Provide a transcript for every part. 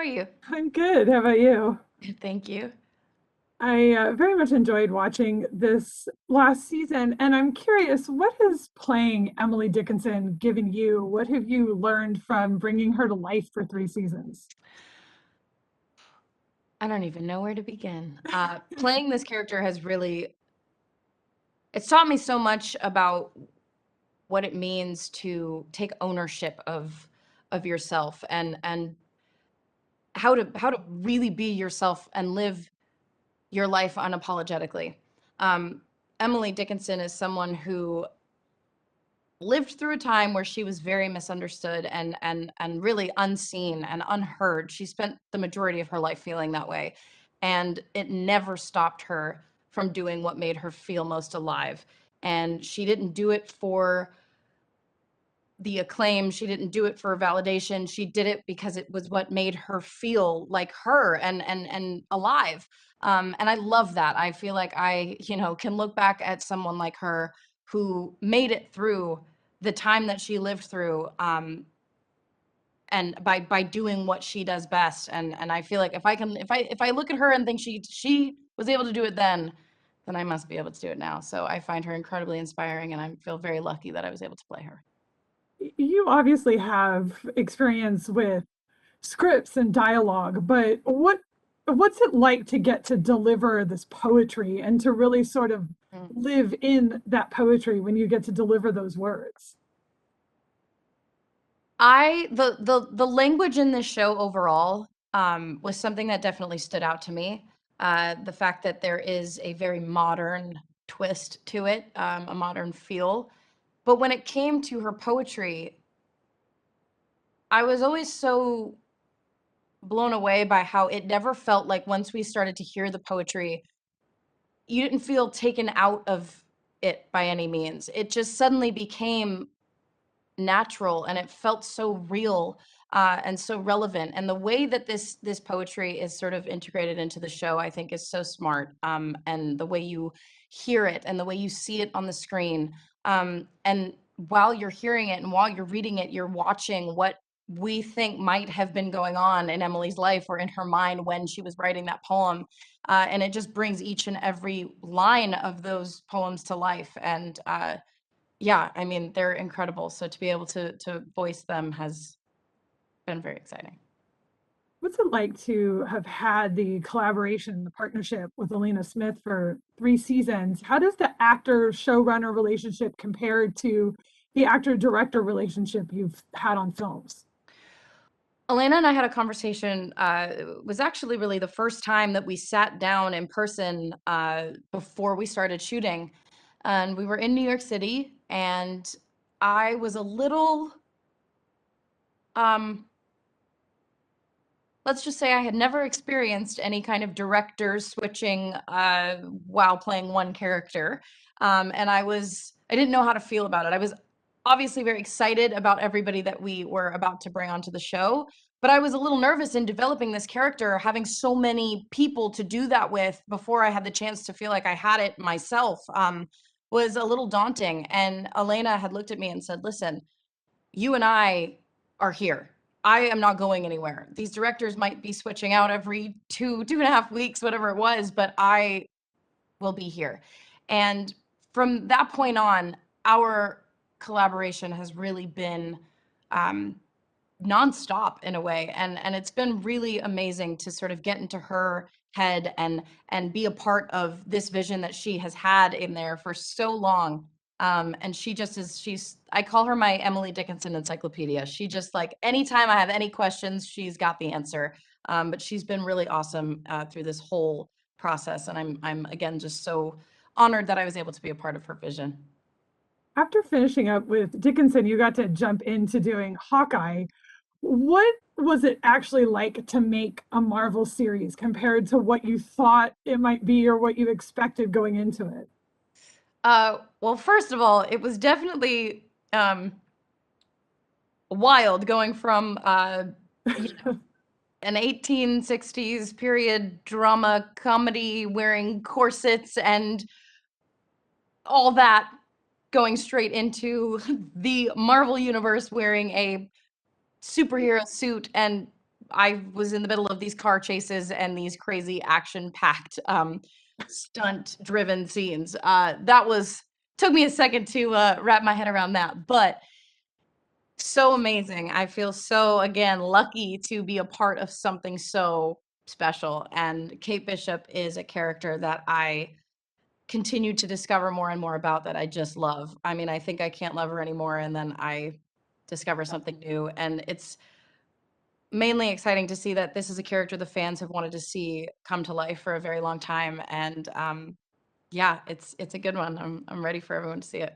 you? I'm good. How about you? Thank you. I very much enjoyed watching this last season, and I'm curious, what has playing Emily Dickinson given you? What have you learned from bringing her to life for 3 seasons? I don't even know where to begin. Playing this character has really, it's taught me so much about what it means to take ownership of yourself and how to really be yourself and live your life unapologetically. Um, Emily Dickinson is someone who lived through a time where she was very misunderstood and really unseen and unheard. She spent the majority of her life feeling that way, and it never stopped her from doing what made her feel most alive. And she didn't do it for the acclaim. She didn't do it for validation. She did it because it was what made her feel like her and alive. And I love that. I feel like I can look back at someone like her who made it through the time that she lived through, and by doing what she does best. And I feel like if I look at her and think she was able to do it then I must be able to do it now. So I find her incredibly inspiring, and I feel very lucky that I was able to play her. You obviously have experience with scripts and dialogue, but what's it like to get to deliver this poetry and to really sort of Mm. live in that poetry when you get to deliver those words? The language in this show overall was something that definitely stood out to me. The fact that there is a very modern twist to it, a modern feel. But when it came to her poetry, I was always so blown away by how it never felt like once we started to hear the poetry, you didn't feel taken out of it by any means. It just suddenly became natural, and it felt so real, and so relevant. And the way that this poetry is sort of integrated into the show, I think, is so smart. And the way you hear it and the way you see it on the screen, and while you're hearing it and while you're reading it, you're watching what we think might have been going on in Emily's life or in her mind when she was writing that poem. And it just brings each and every line of those poems to life. And yeah, I mean, they're incredible. So to be able to voice them has been very exciting. What's it like to have had the collaboration, the partnership with Alena Smith for 3 seasons? How does the actor showrunner relationship compare to the actor director relationship you've had on films? Elena and I had a conversation. It was actually really the first time that we sat down in person before we started shooting. And we were in New York City, and I was a little, um, let's just say I had never experienced any kind of director switching while playing one character. And I didn't know how to feel about it. I was obviously very excited about everybody that we were about to bring onto the show, but I was a little nervous in developing this character, having so many people to do that with before I had the chance to feel like I had it myself, was a little daunting. And Elena had looked at me and said, listen, you and I are here. I am not going anywhere. These directors might be switching out every 2.5 weeks, whatever it was, but I will be here. And from that point on, our collaboration has really been um, nonstop in a way, and it's been really amazing to sort of get into her head and be a part of this vision that she has had in there for so long. And she just is she's I call her my Emily Dickinson encyclopedia. She just, like, anytime I have any questions, she's got the answer. But she's been really awesome through this whole process, and I'm again just so honored that I was able to be a part of her vision. After finishing up with Dickinson, you got to jump into doing Hawkeye. What was it actually like to make a Marvel series compared to what you thought it might be or what you expected going into it? Well, first of all, it was definitely wild going from you know an 1860s period drama comedy wearing corsets and all that, going straight into the Marvel universe wearing a superhero suit and I was in the middle of these car chases and these crazy action-packed, stunt-driven scenes. Took me a second to wrap my head around that, but so amazing. I feel so, again, lucky to be a part of something so special. And Kate Bishop is a character that I continue to discover more and more about, that I just love. I mean, I think I can't love her anymore, and then I discover something new. And it's mainly exciting to see that this is a character the fans have wanted to see come to life for a very long time. And yeah, it's a good one. I'm ready for everyone to see it.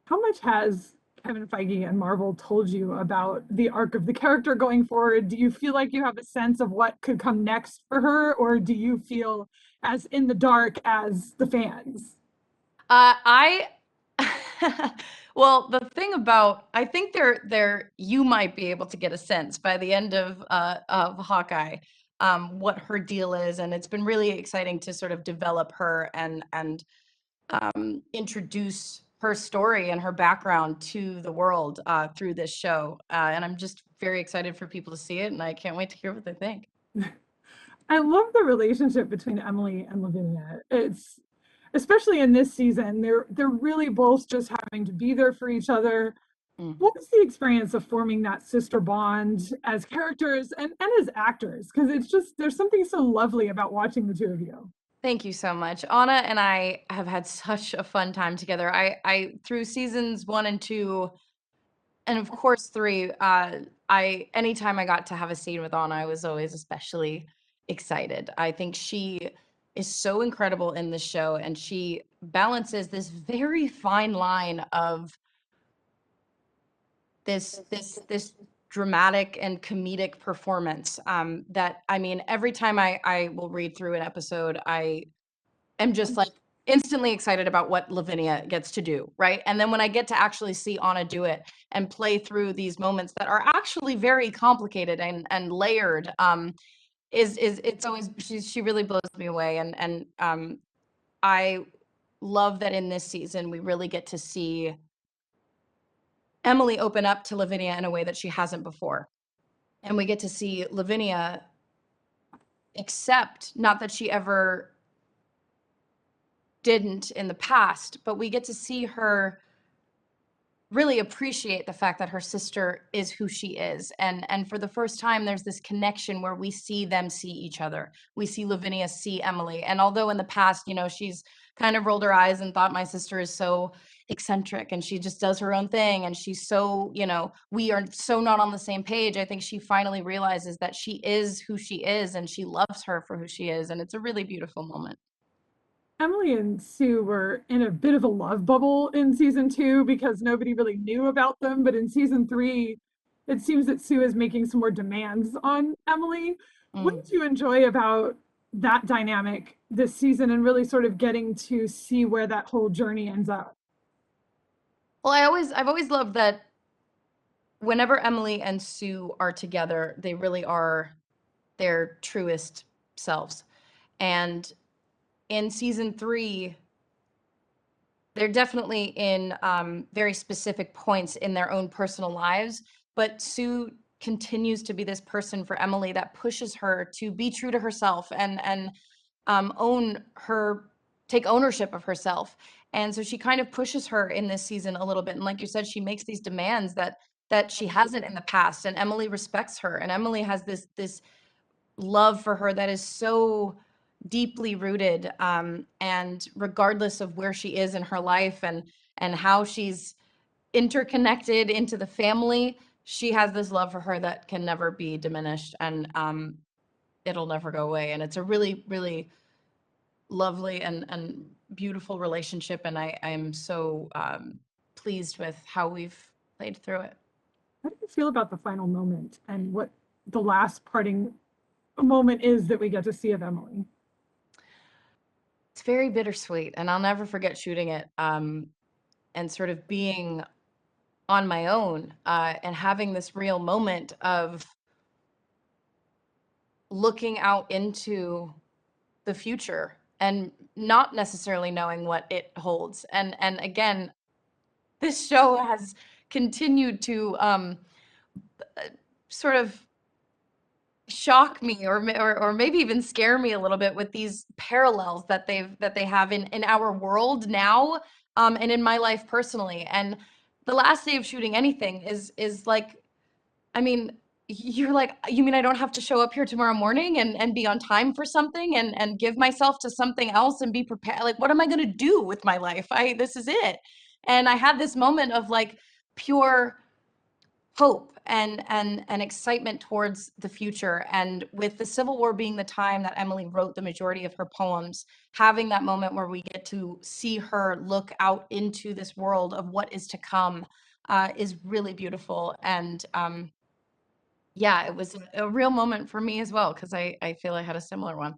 How much has Kevin Feige and Marvel told you about the arc of the character going forward? Do you feel like you have a sense of what could come next for her, or do you feel as in the dark as the fans? I well, the thing about, I think you might be able to get a sense by the end of Hawkeye, what her deal is, and it's been really exciting to sort of develop her and introduce her story and her background to the world through this show. And I'm just very excited for people to see it, and I can't wait to hear what they think. I love the relationship between Emily and Lavinia. It's especially in this season, they're really both just having to be there for each other. What was the experience of forming that sister bond as characters and as actors? Because it's just, there's something so lovely about watching the two of you. Thank you so much. Anna and I have had such a fun time together. I through seasons 1 and 2, and of course 3, anytime I got to have a scene with Anna, I was always especially excited. I think she is so incredible in this show, and she balances this very fine line of this dramatic and comedic performance, that, I mean, every time I will read through an episode, I am just like instantly excited about what Lavinia gets to do, right? And then when I get to actually see Anna do it and play through these moments that are actually very complicated and layered, is it's always, she really blows me away. And I love that in this season we really get to see Emily open up to Lavinia in a way that she hasn't before. And we get to see Lavinia accept, not that she ever didn't in the past, but we get to see her really appreciate the fact that her sister is who she is. And for the first time, there's this connection where we see them see each other. We see Lavinia see Emily. And although in the past, you know, she's kind of rolled her eyes and thought my sister is so eccentric and she just does her own thing and she's so, you know, we are so not on the same page, I think she finally realizes that she is who she is and she loves her for who she is. And it's a really beautiful moment. Emily and Sue were in a bit of a love bubble in season 2 because nobody really knew about them. But in season 3, it seems that Sue is making some more demands on Emily. What Mm. did you enjoy about that dynamic this season and really sort of getting to see where that whole journey ends up? Well, I've always loved that whenever Emily and Sue are together, they really are their truest selves. And in season 3, they're definitely in very specific points in their own personal lives, but Sue continues to be this person for Emily that pushes her to be true to herself and own her, take ownership of herself. And so she kind of pushes her in this season a little bit. And like you said, she makes these demands that she hasn't in the past. And Emily respects her. And Emily has this love for her that is so deeply rooted. And regardless of where she is in her life and how she's interconnected into the family, she has this love for her that can never be diminished. And it'll never go away. And it's a really, really lovely and beautiful relationship. And I am so pleased with how we've played through it. How do you feel about the final moment and what the last parting moment is that we get to see of Emily? It's very bittersweet, and I'll never forget shooting it, and sort of being on my own, and having this real moment of looking out into the future and not necessarily knowing what it holds. And again, this show has continued to sort of shock me or maybe even scare me a little bit with these parallels that they have in our world now, and in my life personally. And the last day of shooting anything is like, I mean, you're like, you mean I don't have to show up here tomorrow morning and be on time for something and give myself to something else and be prepared? Like, what am I gonna do with my life? This is it. And I had this moment of like pure hope and excitement towards the future. And with the Civil War being the time that Emily wrote the majority of her poems, having that moment where we get to see her look out into this world of what is to come, is really beautiful. And yeah, it was a real moment for me as well, because I feel I had a similar one.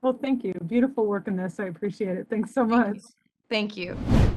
Well, thank you. Beautiful work in this. I appreciate it. Thanks so Thank much. you. Thank you.